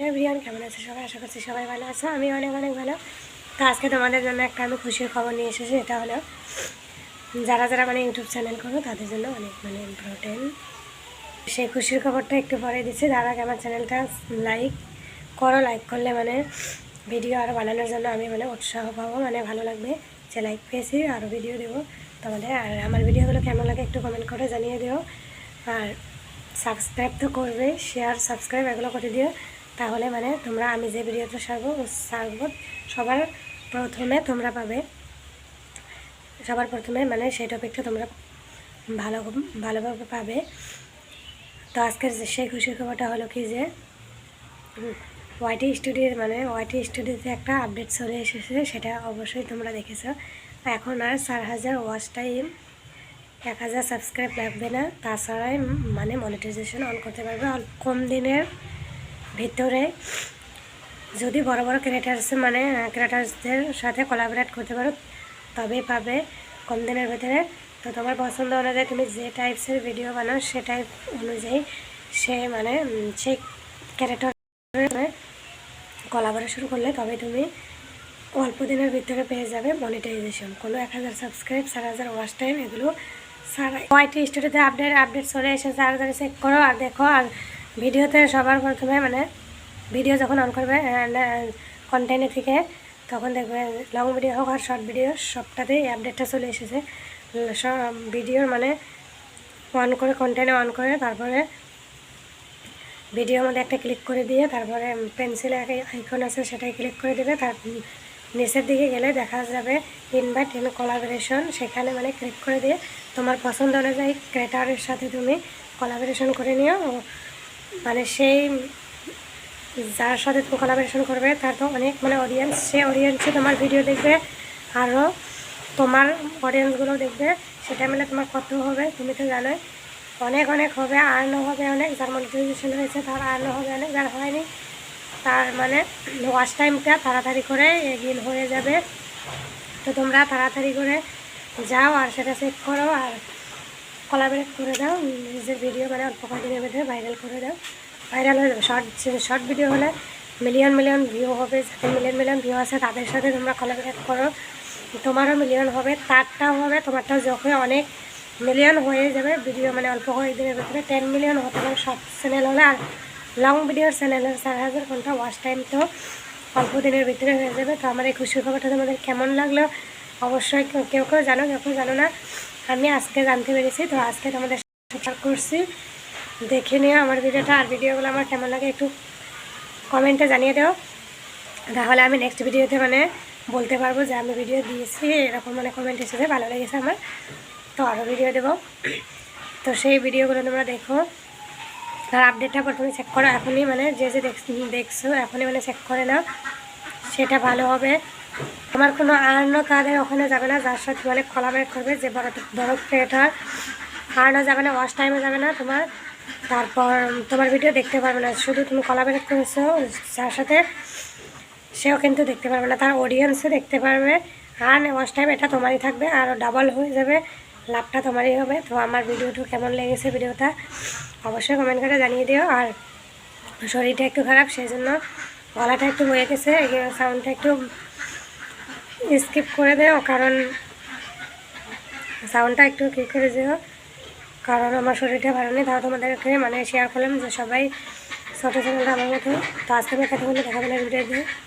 Everyone, কেমন আছে সবাই? আশা করছি সবাই ভালো আছে। আমি অনেক অনেক ভালো। তো আজকে তোমাদের জন্য একটা আমি খুশির খবর নিয়ে এসেছি। এটা হলো যারা যারা ইউটিউব চ্যানেল করো তাদের জন্য অনেক ইম্পর্টেন্ট। সেই খুশির খবরটা একটু পরে দিচ্ছি। তার আগে আমার চ্যানেলটা লাইক করো। লাইক করলে ভিডিও আরও বানানোর জন্য আমি উৎসাহ পাবো, ভালো লাগবে যে লাইক পেয়েছি, আরও ভিডিও দেবো তোমাদের। আর আমার ভিডিওগুলো কেমন লাগে একটু কমেন্ট করে জানিয়ে দিও। আর সাবস্ক্রাইব তো করবে, শেয়ার সাবস্ক্রাইব এগুলো করে দিও। তাহলে তোমরা আমি যে ভিডিওটা ছাড়বো সবার প্রথমে তোমরা পাবে। সবার প্রথমে সেই টপিকটা তোমরা ভালোভাবে পাবে। তো আজকের সেই খুশির খবরটা হলো কি যে ওয়াইটি স্টুডিওতে একটা আপডেট চলে এসেছে। সেটা অবশ্যই তোমরা দেখেছো। এখন আর 4000 ওয়াচ টাইম 1000 সাবস্ক্রাইব লাগবে না। তাছাড়াই মনিটাইজেশন অন করতে পারবে অল্প কম দিনের ভিতরে। যদি বড় বড় ক্রিয়েটার্সদের সাথে কোলাবরেট করতে পারো তবেই পাবে কম দিনের ভিতরে। তো তোমার পছন্দ অনুযায়ী তুমি যে টাইপসের ভিডিও বানাও সে টাইপ অনুযায়ী সেই ক্যারেক্টার কোলাবরেশন করলে তবে তুমি অল্প দিনের ভিতরে পেয়ে যাবে মনিটাইজেশন। কোনো 1000 সাবস্ক্রাইব 4000 ওয়াচ টাইম এগুলো ওয়াইটি স্টুডিওতে আপডেট চলে এসেছে। আর চেক করো আর দেখো। আর ভিডিওতে সবার প্রথমে ভিডিও যখন অন করবে কন্টেন্ট থেকে, তখন দেখবে লং ভিডিও হোক আর শর্ট ভিডিও সবটাতেই আপডেটটা চলে এসেছে। ভিডিওর অন করে কন্টেন্টে অন করে তারপরে ভিডিওর মধ্যে একটা ক্লিক করে দিয়ে তারপরে পেন্সিলে আইকন আছে সেটাই ক্লিক করে দেবে। তার নিচের দিকে গেলে দেখা যাবে ইনভাইট ইন কোলাবরেশন। সেখানে ক্লিক করে দিয়ে তোমার পছন্দ অনুযায়ী ক্রিয়েটারের সাথে তুমি কোলাবরেশন করে নিও। সেই যার সাথে তুমি কোলাবরেশন করবে তার তো অনেক অডিয়েন্স, সে অডিয়েন্সে তোমার ভিডিও দেখবে, আরও তোমার অডিয়েন্সগুলো দেখবে। সেটা তোমার কত হবে তুমি তো জানোই। অনেক অনেক হবে, আর্নও হবে অনেক। যার মনিটাইজেশন হয়েছে তার আর্নও হবে অনেক, যার হয়নি তার ওয়াচ টাইমটা তাড়াতাড়ি করে এগিয়ে হয়ে যাবে। তো তোমরা তাড়াতাড়ি করে যাও আর সেটা চেক করো আর কোলাবরেট করে দাও। নিজের ভিডিও অল্প কয়েকদিনের মধ্যে ভাইরাল করে দাও। ভাইরাল হয়ে যাবে। শর্ট ভিডিও হলে মিলিয়ন ভিউ হবে। যাতে মিলিয়ন ভিউ আছে তাদের সাথে তোমরা কোলাবরেট করো, তোমারও মিলিয়ন হবে, তারটাও হবে, তোমারটাও যখন অনেক মিলিয়ন হয়ে যাবে ভিডিও অল্প কয়েকদিনের ভিতরে 10 মিলিয়ন হতে পারে শর্ট চ্যানেল হলে। আর লং ভিডিওর চ্যানেলের 4000 ঘন্টা ওয়াচ টাইম তো অল্প দিনের ভিতরে হয়ে যাবে। তো আমার এই খুশির খবরটা তোমাদের কেমন লাগলো অবশ্যই কেউ জানো, কেউ জানো না। আমি আজকে জানতে পেরেছি, তো আজকে তোমাদের শেয়ার করছি। দেখে নিও আমার ভিডিওটা। আর ভিডিওগুলো আমার কেমন লাগে একটু কমেন্টে জানিয়ে দাও। তাহলে আমি নেক্সট ভিডিওতে বলতে পারবো যে আমি ভিডিও দিয়েছি, এরকম কমেন্ট এসেছে ভালো লেগেছে আমার, তো আরও ভিডিও দেবো। তো সেই ভিডিওগুলো তোমরা দেখো। আর আপডেটটা প্রথমে চেক করো এখনই, যে দেখছো এখনই চেক করে নাও, সেটা ভালো হবে। আমার কোনো আর্নও তাদের ওখানে যাবে না যার সাথে কোলাবরেট করবে। যে বড় ক্রিয়েটার আর্নও যাবে না, ওয়াচ টাইমও যাবে না তোমার। তারপর তোমার ভিডিও দেখতে পারবে না। শুধু তুমি কোলাবরেট করেছো যার সাথে সেও কিন্তু দেখতে পারবে না, তার অডিয়েন্সও দেখতে পারবে। আর ওয়াচ টাইম এটা তোমারই থাকবে, আরও ডাবল হয়ে যাবে, লাভটা তোমারই হবে। তো আমার ভিডিওটা কেমন লেগেছে ভিডিওটা অবশ্যই কমেন্ট করে জানিয়ে দিও। আর শরীরটা একটু খারাপ, সেই জন্য গলাটা একটু বয়ে গেছে, সাউন্ডটা একটু স্কিপ করে দেও, কারণ সাউন্ডটা একটু কী করে দিও, কারণ আমার শরীরটা ভালো নেই। তাও তোমাদেরকে শেয়ার করলাম যে সবাই ছোটো চ্যানেলটা আমার মতো। তো আজকে আমি কথা বলে দেখাবেন ভিডিও দিয়ে।